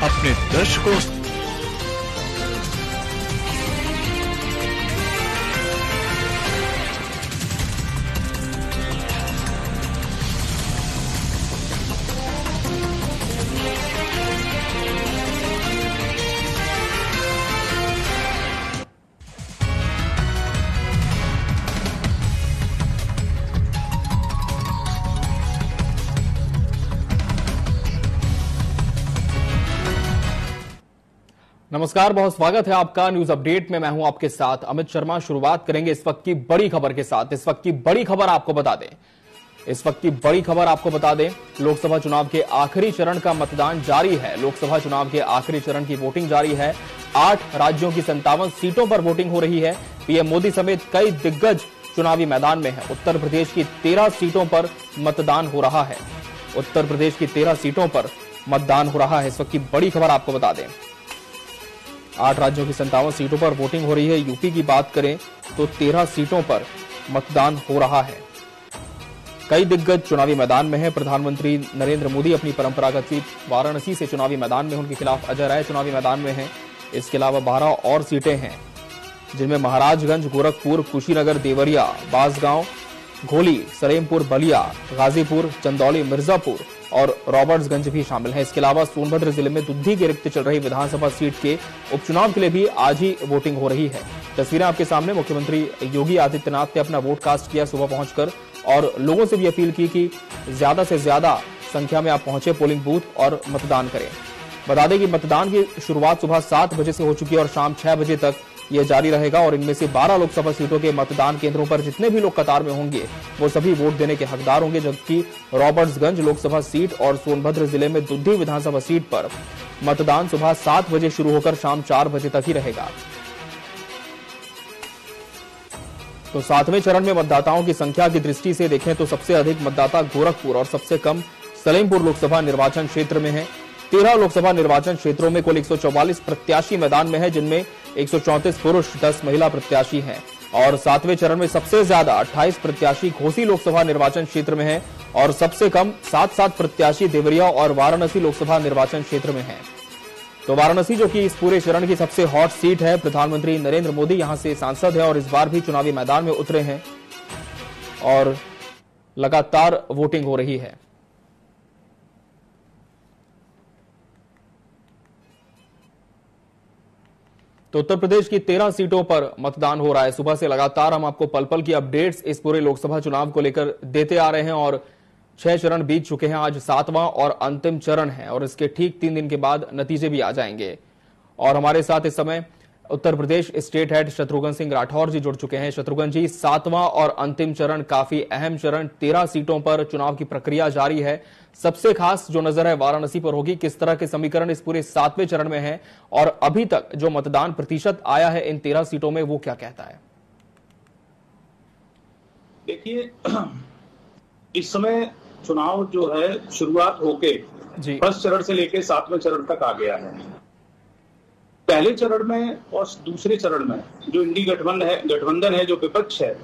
अपने दर्शकों नमस्कार, बहुत स्वागत है आपका न्यूज अपडेट में। मैं हूं आपके साथ अमित शर्मा। शुरुआत करेंगे इस वक्त की बड़ी खबर के साथ। इस वक्त की बड़ी खबर आपको बता दें, लोकसभा चुनाव के आखिरी चरण का मतदान जारी है। लोकसभा चुनाव के आखिरी चरण की वोटिंग जारी है। 8 राज्यों की 57 सीटों पर वोटिंग हो रही है। पीएम मोदी समेत कई दिग्गज चुनावी मैदान में है। उत्तर प्रदेश की 13 सीटों पर मतदान हो रहा है। इस वक्त की बड़ी खबर आपको बता दें, 8 राज्यों की 57 सीटों पर वोटिंग हो रही है। यूपी की बात करें तो 13 सीटों पर मतदान हो रहा है। कई दिग्गज चुनावी मैदान में है। प्रधानमंत्री नरेंद्र मोदी अपनी परंपरागत सीट वाराणसी से चुनावी मैदान में, उनके खिलाफ अजय राय चुनावी मैदान में हैं। इसके अलावा 12 और सीटें हैं, जिनमें महाराजगंज, गोरखपुर, कुशीनगर, देवरिया, बांसगांव, घोली, सलेमपुर, बलिया, गाजीपुर, चंदौली, मिर्जापुर और रॉबर्ट्सगंज भी शामिल हैं। इसके अलावा सोनभद्र जिले में दुद्धी की रिक्त चल रही विधानसभा सीट के उपचुनाव के लिए भी आज ही वोटिंग हो रही है। तस्वीरें आपके सामने। मुख्यमंत्री योगी आदित्यनाथ ने अपना वोट कास्ट किया सुबह पहुंचकर, और लोगों से भी अपील की कि ज्यादा से ज्यादा संख्या में आप पहुंचे पोलिंग बूथ और मतदान करें। बता दें कि मतदान की शुरुआत सुबह 7 बजे से हो चुकी है और शाम 6 बजे तक यह जारी रहेगा। और इनमें से 12 लोकसभा सीटों के मतदान केंद्रों पर जितने भी लोग कतार में होंगे वो सभी वोट देने के हकदार होंगे, जबकि रॉबर्ट्सगंज लोकसभा सीट और सोनभद्र जिले में दुद्धी विधानसभा सीट पर मतदान सुबह 7 बजे शुरू होकर शाम 4 बजे तक ही रहेगा। तो 7वें चरण में मतदाताओं की संख्या की दृष्टि से देखें तो सबसे अधिक मतदाता गोरखपुर और सबसे कम सलेमपुर लोकसभा निर्वाचन क्षेत्र में है। 13 लोकसभा निर्वाचन क्षेत्रों में कुल 144 प्रत्याशी मैदान में है, जिनमें 134 पुरुष, 10 महिला प्रत्याशी हैं। और 7वें चरण में सबसे ज्यादा 28 प्रत्याशी घोसी लोकसभा निर्वाचन क्षेत्र में है और सबसे कम 7 प्रत्याशी देवरिया और वाराणसी लोकसभा निर्वाचन क्षेत्र में है। तो वाराणसी, जो कि इस पूरे चरण की सबसे हॉट सीट है, प्रधानमंत्री नरेंद्र मोदी यहां से सांसद है और इस बार भी चुनावी मैदान में उतरे हैं और लगातार वोटिंग हो रही है। तो उत्तर प्रदेश की 13 सीटों पर मतदान हो रहा है। सुबह से लगातार हम आपको पल पल की अपडेट्स इस पूरे लोकसभा चुनाव को लेकर देते आ रहे हैं और 6 चरण बीत चुके हैं। आज 7वां और अंतिम चरण है और इसके ठीक 3 दिन के बाद नतीजे भी आ जाएंगे। और हमारे साथ इस समय उत्तर प्रदेश स्टेट हेड शत्रुघ्न सिंह राठौर जी जुड़ चुके हैं। शत्रुघ्न जी, 7वां और अंतिम चरण काफी अहम चरण, 13 सीटों पर चुनाव की प्रक्रिया जारी है। सबसे खास जो नजर है वाराणसी पर होगी। किस तरह के समीकरण इस पूरे 7वें चरण में है और अभी तक जो मतदान प्रतिशत आया है इन 13 सीटों में, वो क्या कहता है? देखिए, इस समय चुनाव जो है शुरुआत होके फर्स्ट चरण से लेके 7वें चरण तक आ गया है। पहले चरण में और दूसरे चरण में जो इंडी गठबंधन है, जो विपक्ष है,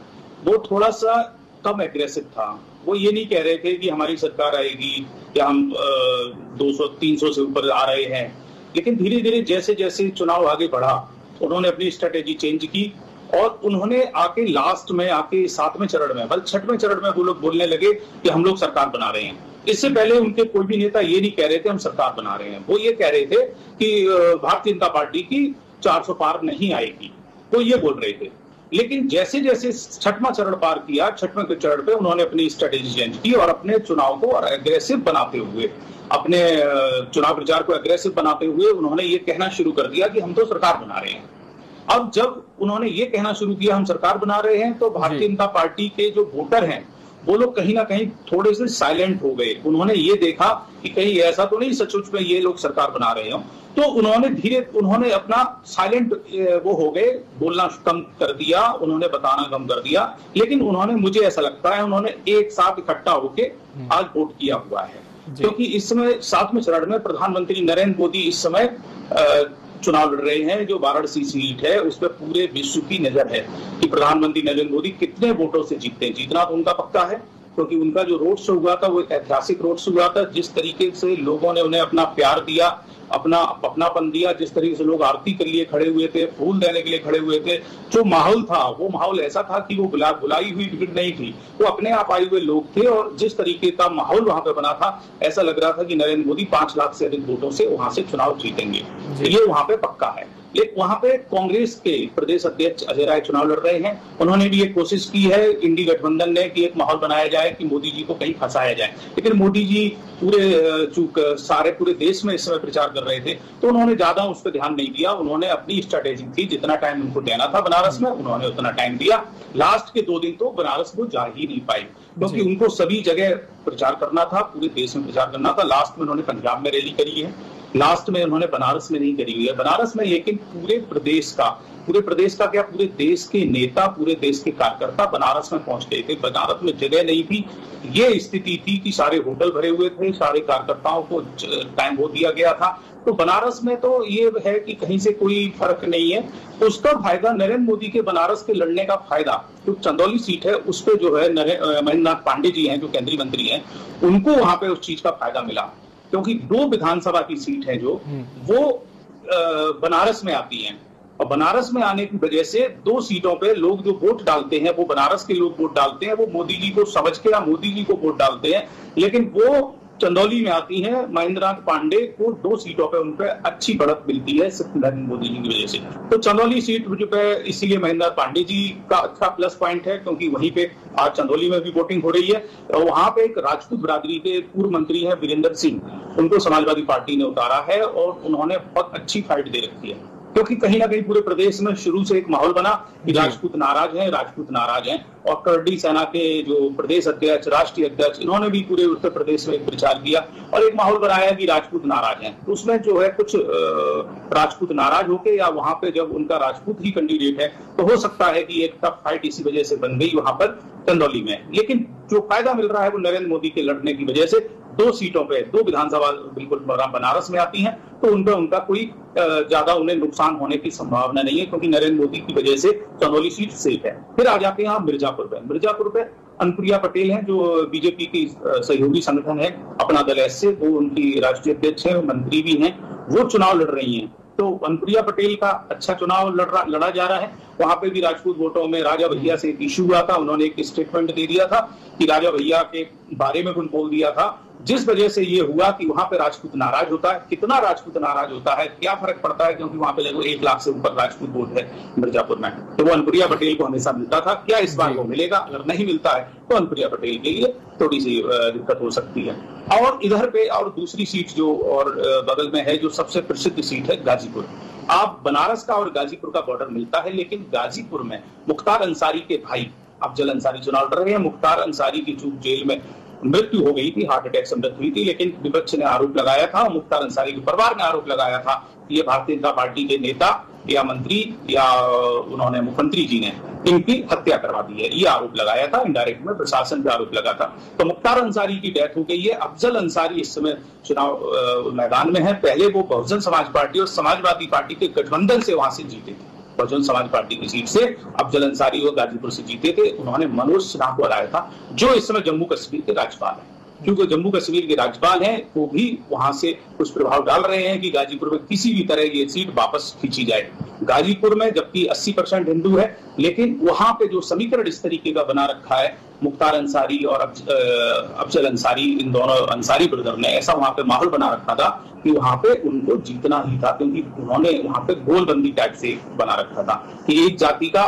वो थोड़ा सा कम एग्रेसिव था। वो ये नहीं कह रहे थे कि हमारी सरकार आएगी या हम 200-300 से ऊपर आ रहे हैं, लेकिन धीरे धीरे जैसे जैसे चुनाव आगे बढ़ा, उन्होंने अपनी स्ट्रेटेजी चेंज की और उन्होंने आके लास्ट में आके 7वें चरण में, बल्कि 6वें चरण में वो लोग बोलने लगे कि हम लोग सरकार बना रहे हैं। इससे पहले उनके कोई भी नेता ये नहीं कह रहे थे हम सरकार बना रहे हैं। वो ये कह रहे थे कि भारतीय जनता पार्टी की 400 पार नहीं आएगी, वो ये बोल रहे थे। लेकिन जैसे जैसे 6वां चरण पार किया, 6वें चरण पे उन्होंने अपनी स्ट्रेटेजी चेंज की और अपने चुनाव को एग्रेसिव बनाते हुए, अपने चुनाव प्रचार को एग्रेसिव बनाते हुए उन्होंने ये कहना शुरू कर दिया कि हम तो सरकार बना रहे हैं। अब जब उन्होंने ये कहना शुरू किया हम सरकार बना रहे हैं, तो भारतीय जनता पार्टी के जो वोटर हैं वो लोग कहीं ना कहीं थोड़े से साइलेंट हो गए। उन्होंने ये देखा कि कहीं ऐसा तो नहीं सचमुच में ये लोग सरकार बना रहे हो, तो उन्होंने अपना साइलेंट वो हो गए, बोलना कम कर दिया, उन्होंने बताना कम कर दिया। लेकिन उन्होंने, मुझे ऐसा लगता है, उन्होंने एक साथ इकट्ठा होके आज वोट किया हुआ है, क्योंकि इस समय 7वें चरण में प्रधानमंत्री नरेंद्र मोदी इस समय चुनाव लड़ रहे हैं। जो वाराणसी सीट है उस पर पूरे विश्व की नजर है कि प्रधानमंत्री नरेंद्र मोदी कितने वोटों से जीतते हैं। जीतना तो उनका पक्का है, क्योंकि उनका जो रोड शो हुआ था वो ऐतिहासिक रोड शो हुआ था। जिस तरीके से लोगों ने उन्हें अपना प्यार दिया, अपनापन दिया, जिस तरीके से लोग आरती के लिए खड़े हुए थे, फूल देने के लिए खड़े हुए थे, जो माहौल था वो माहौल ऐसा था कि वो बुलाई हुई भीड़ नहीं थी, वो अपने आप आए हुए लोग थे। और जिस तरीके का माहौल वहां पे बना था, ऐसा लग रहा था कि नरेंद्र मोदी 5 लाख से अधिक वोटों से वहां से चुनाव जीतेंगे। ये वहां पे पक्का है। लेकिन वहां पे कांग्रेस के प्रदेश अध्यक्ष अजय राय चुनाव लड़ रहे हैं। उन्होंने भी एक कोशिश की है इंडी गठबंधन ने कि एक माहौल बनाया जाए कि मोदी जी को कहीं फंसाया जाए, लेकिन मोदी जी पूरे देश में इस समय प्रचार कर रहे थे, तो उन्होंने ज्यादा उस पर ध्यान नहीं दिया। उन्होंने अपनी स्ट्रैटेजी थी, जितना टाइम उनको देना था बनारस में उन्होंने उतना टाइम दिया। लास्ट के 2 दिन तो बनारस वो जा ही नहीं पाए, क्योंकि उनको सभी जगह प्रचार करना था, पूरे देश में प्रचार करना था। लास्ट में उन्होंने पंजाब में रैली करी है, लास्ट में उन्होंने बनारस में नहीं करी हुई है। बनारस में लेकिन पूरे प्रदेश का क्या, पूरे देश के नेता, पूरे देश के कार्यकर्ता बनारस में पहुंच गए थे। बनारस में जगह नहीं थी, ये स्थिति थी कि सारे होटल भरे हुए थे, सारे कार्यकर्ताओं को टाइम हो दिया गया था। तो बनारस में तो ये है कि कहीं से कोई फर्क नहीं है। उसका फायदा नरेंद्र मोदी के बनारस के लड़ने का फायदा, जो चंदौली सीट है उस पर जो है महेंद्रनाथ पांडे जी हैं, जो केंद्रीय मंत्री हैं, उनको वहां पे उस चीज का फायदा मिला, क्योंकि 2 विधानसभा की सीट है जो वो बनारस में आती हैं। और बनारस में आने की वजह से 2 सीटों पे लोग जो वोट डालते हैं, वो बनारस के लोग वोट डालते हैं, वो मोदी जी को समझ के या मोदी जी को वोट डालते हैं। लेकिन वो चंदौली में आती है, महेंद्रनाथ पांडे को 2 सीटों पे उन पे अच्छी बढ़त मिलती है सिर्फ नरेंद्र मोदी जी की वजह से। तो चंदौली सीट पे इसीलिए महेंद्रनाथ पांडे जी का अच्छा प्लस पॉइंट है, क्योंकि वहीं पे आज चंदौली में भी वोटिंग हो रही है। और वहां पे एक राजपूत बिरादरी के पूर्व मंत्री है वीरेंद्र सिंह, उनको समाजवादी पार्टी ने उतारा है और उन्होंने बहुत अच्छी फाइट दे रखी है, क्योंकि कहीं ना कहीं पूरे प्रदेश में शुरू से एक माहौल बना कि राजपूत नाराज हैं। और करडी सेना के जो प्रदेश अध्यक्ष, राष्ट्रीय अध्यक्ष, इन्होंने भी पूरे उत्तर प्रदेश में एक प्रचार किया और एक माहौल बनाया कि राजपूत नाराज हैं। तो उसमें जो है कुछ राजपूत नाराज होके, या वहां पे जब उनका राजपूत ही कैंडिडेट है, तो हो सकता है कि एक टफ फाइट इसी वजह से बन गई वहां पर चंदौली में। लेकिन जो फायदा मिल रहा है वो नरेंद्र मोदी के लड़ने की वजह से 2 सीटों पे 2 विधानसभा बिल्कुल बनारस में आती हैं, तो उनका कोई ज्यादा उन्हें नुकसान होने की संभावना नहीं है, क्योंकि नरेंद्र मोदी की वजह से चंदौली सीट सेफ है। फिर आ जाते हैं मिर्जापुर पे अनुप्रिया पटेल हैं, जो बीजेपी की सहयोगी संगठन है अपना दल ऐसे, वो उनकी राष्ट्रीय अध्यक्ष है, मंत्री भी हैं, वो चुनाव लड़ रही हैं। तो अनुप्रिया पटेल का अच्छा चुनाव लड़ा जा रहा है। वहां पे भी राजपूत वोटों में राजा भैया से एक इश्यू हुआ था, उन्होंने एक स्टेटमेंट दे दिया था कि राजा भैया के बारे में कुछ बोल दिया था, जिस वजह से ये हुआ कि वहां पे राजपूत नाराज होता है। कितना राजपूत नाराज होता है, क्या फर्क पड़ता है, क्योंकि वहां पे लगभग 1 लाख से ऊपर राजपूत वोट है मिर्जापुर में। तो वो अनुप्रिया पटेल को हमेशा मिलता था, क्या इस बार को मिलेगा? अगर नहीं मिलता है तो अनुप्रिया पटेल के लिए थोड़ी सी दिक्कत हो सकती है। और इधर पे और दूसरी सीट जो और बगल में है, जो सबसे प्रसिद्ध सीट है गाजीपुर। आप बनारस का और गाजीपुर का बॉर्डर मिलता है, लेकिन गाजीपुर में मुख्तार अंसारी के भाई अफजल अंसारी चुनाव लड़ रहे हैं। मुख्तार अंसारी की चूक जेल में मृत्यु हो गई थी, हार्ट अटैक से मृत्यु हुई थी, लेकिन विपक्ष ने आरोप लगाया था, मुख्तार अंसारी के परिवार ने आरोप लगाया था कि ये भारतीय जनता पार्टी के नेता या मंत्री या उन्होंने मुख्यमंत्री जी ने इनकी हत्या करवा दी है, ये आरोप लगाया था। इनडायरेक्ट में प्रशासन पे आरोप लगा था। तो मुख्तार अंसारी की डेथ हो गई है। अफजल अंसारी इस समय चुनाव मैदान में है। पहले वो बहुजन समाज पार्टी और समाजवादी पार्टी के गठबंधन से वहां से जीते थे। बहुजन समाज पार्टी की सीट से अफजल अंसारी वो गाजीपुर से जीते थे। उन्होंने मनोज सिन्हा को हराया था, जो इस समय जम्मू कश्मीर के राज्यपाल है। क्योंकि जम्मू कश्मीर के राज्यपाल हैं, वो भी वहां से कुछ प्रभाव डाल रहे हैं कि गाजीपुर में किसी भी तरह ये सीट वापस खींची जाए। गाजीपुर में जबकि 80% हिंदू है, लेकिन वहां पे जो समीकरण इस तरीके का बना रखा है, मुख्तार अंसारी और अफजल अंसारी, इन दोनों अंसारी ब्रदर ने ऐसा वहां पे माहौल बना रखा था कि वहां पे उनको जीतना ही था, क्योंकि उन्होंने वहां पे गोलबंदी टाइप से बना रखा था कि एक जाति का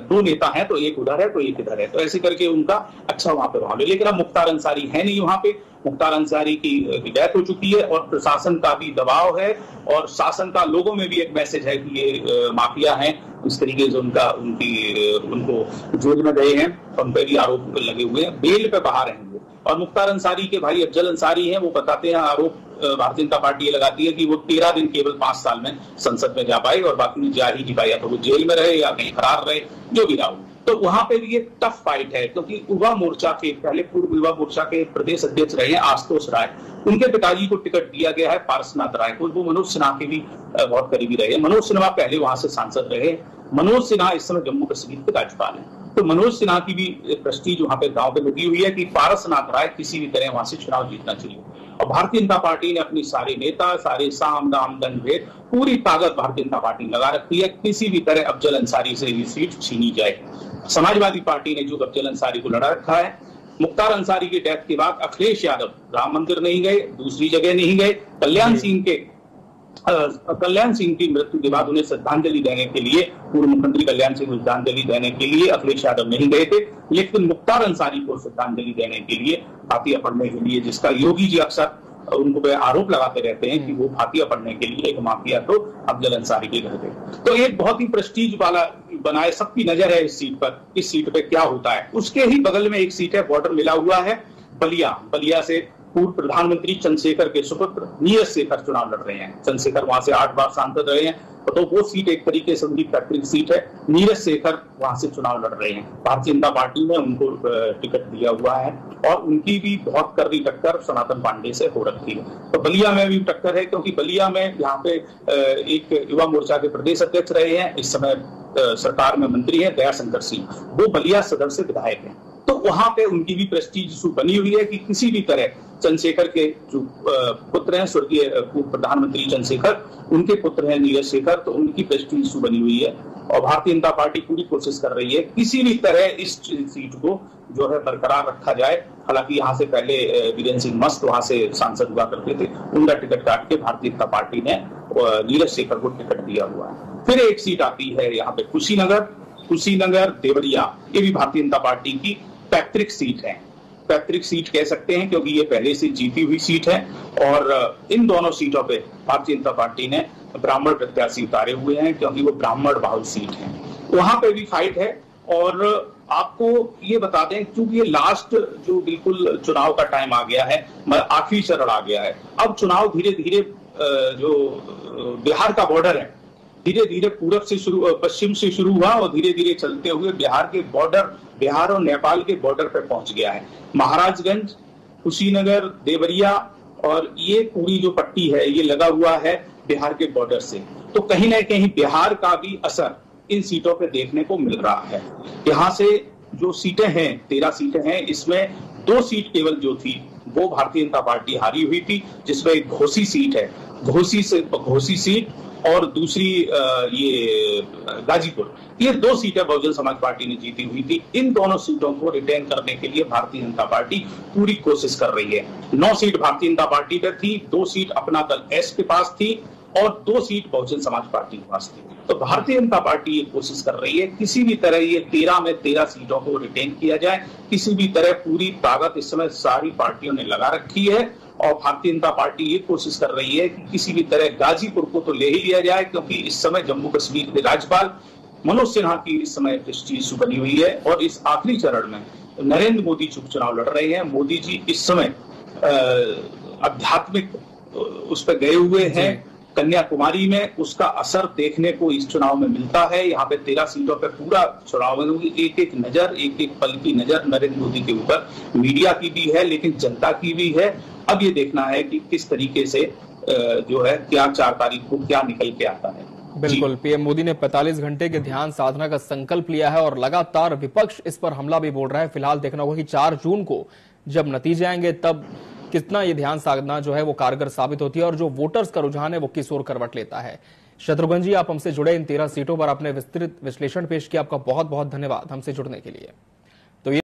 2 नेता हैं, तो एक उधर है तो एक इधर है, तो ऐसे करके उनका अच्छा वहां पे माहौल है। लेकिन अब मुख्तार अंसारी है नहीं वहां पे। मुख्तार अंसारी की डेथ हो चुकी है और प्रशासन का भी दबाव है और शासन का लोगों में भी एक मैसेज है कि ये माफिया हैं। इस तरीके से उनको जेल में गए हैं, उन पर भी आरोप लगे हुए हैं, बेल पे बाहर रहेंगे। और मुख्तार अंसारी के भाई अफजल अंसारी हैं, वो बताते हैं आरोप भारतीय जनता पार्टी ये लगाती है कि वो 13 दिन केवल 5 साल में संसद में जा पाए और बाकी जा ही नहीं पाए, या तो वो जेल में रहे या कहीं फरार रहे, जो भी रहा हो। तो वहां पे भी ये टफ फाइट है, क्योंकि युवा मोर्चा के पहले पूर्व युवा मोर्चा के प्रदेश अध्यक्ष रहे हैं आशुतोष राय, उनके पिताजी को टिकट दिया गया है पारसनाथ राय को। वो मनोज सिन्हा के भी बहुत करीबी रहे। मनोज सिन्हा पहले वहां से सांसद रहे। मनोज सिन्हा इस समय जम्मू कश्मीर के राज्यपाल है। तो मनोज सिन्हा की भी प्रेस्टीज वहां पे गांव पे लगी हुई है कि पारसनाथ राय किसी भी तरह वहां से चुनाव जीतना चाहिए। और भारतीय जनता पार्टी ने अपनी सारे नेता, सारे साम दाम दंड भेद, पूरी ताकत भारतीय जनता पार्टी लगा रखी है किसी भी तरह अफजल अंसारी से ये सीट छीनी जाए। समाजवादी पार्टी ने जो अफजल अंसारी को लड़ा रखा है, मुख्तार अंसारी की डेथ के बाद अखिलेश यादव राम मंदिर नहीं गए, दूसरी जगह नहीं गए, कल्याण सिंह की मृत्यु के बाद उन्हें श्रद्धांजलि देने के लिए, पूर्व मुख्यमंत्री कल्याण सिंह को श्रद्धांजलि देने के लिए अखिलेश यादव नहीं गए थे, लेकिन मुख्तार अंसारी को श्रद्धांजलि देने के लिए, फातिया पढ़ने के लिए, जिसका योगी जी अक्सर उनको पे आरोप लगाते रहते हैं कि वो फातिया पढ़ने के लिए एक माफिया तो अफजल अंसारी के घर गए। तो एक बहुत ही प्रेस्टीज वाला बनाए, सबकी नजर है इस सीट पर, इस सीट पे क्या होता है। उसके ही बगल में एक सीट है, बॉर्डर मिला हुआ है, बलिया से पूर्व प्रधानमंत्री चंद्रशेखर के सुपुत्र नीरज शेखर चुनाव लड़ रहे हैं। चंद्रशेखर वहां से 8 बार सांसद रहे हैं, तो वो सीट एक तरीके से उनकी पैतृक सीट है। नीरज शेखर वहां से चुनाव लड़ रहे हैं, भारतीय जनता पार्टी ने उनको टिकट दिया हुआ है और उनकी भी बहुत कर्री टक्कर सनातन पांडे से हो रखी है। तो बलिया में भी टक्कर है, क्योंकि बलिया में यहाँ पे एक युवा मोर्चा के प्रदेश अध्यक्ष रहे हैं, इस समय सरकार में मंत्री है दयाशंकर सिंह, वो बलिया सदर से विधायक हैं। तो वहां पे उनकी भी प्रेस्टीज इशू बनी हुई है कि किसी भी तरह चंद्रशेखर के जो पुत्र हैं, स्वर्गीय पूर्व प्रधानमंत्री चंद्रशेखर, उनके पुत्र हैं नीरज शेखर, तो उनकी प्रेस्टीज इशू बनी हुई है और भारतीय जनता पार्टी पूरी कोशिश कर रही है किसी भी तरह इस सीट को जो है बरकरार रखा जाए। हालांकि यहाँ से पहले वीरेंद्र सिंह मस्त वहां से सांसद हुआ करते थे, उनका टिकट काट के भारतीय जनता पार्टी ने नीरज शेखर को टिकट दिया हुआ है। फिर एक सीट आती है यहाँ पे कुशीनगर देवरिया, ये भी भारतीय जनता पार्टी की पैतृक सीट है, पैतृक सीट कह सकते हैं क्योंकि ये पहले से जीती हुई सीट है और इन दोनों सीटों पे भारतीय जनता पार्टी ने ब्राह्मण प्रत्याशी उतारे हुए हैं क्योंकि वो ब्राह्मण बाहुल सीट है, वहां पे भी फाइट है। और आपको ये बता दें, क्योंकि ये लास्ट जो बिल्कुल चुनाव का टाइम आ गया है, आखिरी चरण आ गया है, अब चुनाव धीरे धीरे जो बिहार का बॉर्डर है धीरे धीरे पूरब से पश्चिम से शुरू हुआ और धीरे धीरे चलते हुए बिहार के बॉर्डर, बिहार और नेपाल के बॉर्डर पर पहुंच गया है। महाराजगंज, कुशीनगर, देवरिया और ये पूरी जो पट्टी है ये लगा हुआ है बिहार के बॉर्डर से। तो कहीं ना कहीं बिहार का भी असर इन सीटों पे देखने को मिल रहा है। यहाँ से जो सीटें हैं 13 सीटें हैं, इसमें 2 सीट केवल जो थी वो भारतीय जनता पार्टी हारी हुई थी, जिसमें एक घोसी सीट है, घोसी सीट और दूसरी ये गाजीपुर, ये 2 सीटें बहुजन समाज पार्टी ने जीती हुई थी। इन दोनों सीटों को रिटेन करने के लिए भारतीय जनता पार्टी पूरी कोशिश कर रही है। 9 सीट भारतीय जनता पार्टी पर थी, 2 सीट अपना दल एस के पास थी और 2 सीट बहुजन समाज पार्टी के पास थी। तो भारतीय जनता पार्टी ये कोशिश कर रही है किसी भी तरह ये 13 में 13 सीटों को रिटेन किया जाए, किसी भी तरह पूरी ताकत इस समय सारी पार्टियों ने लगा रखी है और भारतीय जनता पार्टी ये कोशिश कर रही है कि किसी भी तरह गाजीपुर को तो ले ही लिया जाए, क्योंकि इस समय जम्मू कश्मीर के राज्यपाल मनोज सिन्हा की इस समय चीज बनी हुई है और इस आखिरी चरण में नरेंद्र मोदी चुनाव लड़ रहे हैं। मोदी जी इस समय आध्यात्मिक उस पर गए हुए हैं कन्याकुमारी में, उसका असर देखने को इस चुनाव में मिलता है। यहाँ पे 13 सीटों पे पूरा चुनाव में एक एक नजर, एक एक पल की नजर नरेंद्र मोदी के ऊपर, मीडिया की भी है लेकिन जनता की भी है। अब ये देखना है कि किस तरीके से जो है क्या 4 तारीख को क्या निकल के आता है। बिल्कुल, पीएम मोदी ने 45 घंटे के ध्यान साधना का संकल्प लिया है और लगातार विपक्ष इस पर हमला भी बोल रहा है। फिलहाल देखना होगा कि 4 जून को जब नतीजे आएंगे तब कितना ये ध्यान साधना जो है वो कारगर साबित होती है और जो वोटर्स का रुझान है वो किस ओर करवट लेता है। शत्रुघ्न जी, आप हमसे जुड़े, इन 13 सीटों पर आपने विस्तृत विश्लेषण पेश किया, आपका बहुत बहुत धन्यवाद हमसे जुड़ने के लिए।